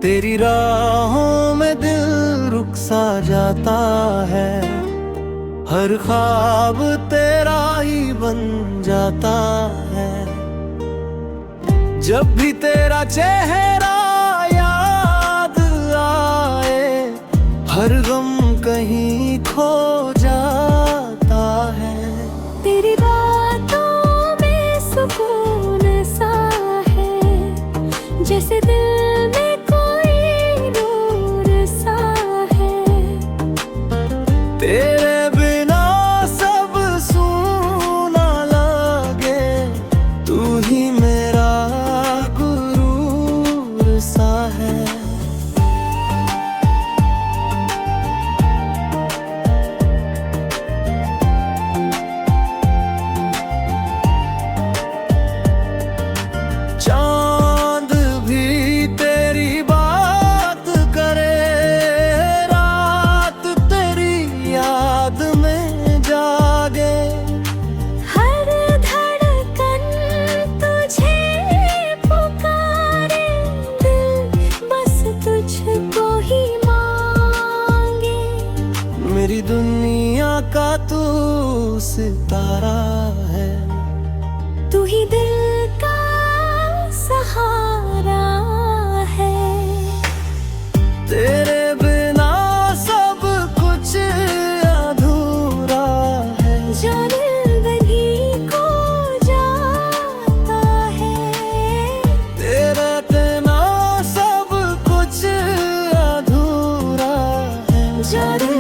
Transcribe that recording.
तेरी राहों में दिल रुक सा जाता है, हर ख्वाब तेरा ही बन जाता है। जब भी तेरा चेहरा याद आए, हर गम कहीं खो जाता है। तेरी बातों में सुकून सा है, जैसे दिल में कोई नूर सा है। तेरे बिना सब सूना लगे, तू ही मेरा गुरूर सा है। चांद भी तेरी बात करे, रात तेरी याद में जागे। हर धड़कन तुझे पुकारे, दिल बस तुझको ही मांगे। मेरी दुनिया का तू सितारा है, तू ही दिल का सहारा है। तेरे बिना सब कुछ अधूरा है। जो दिल बनी खो जाता है, तेरे बिना सब कुछ अधूरा है। जो दिल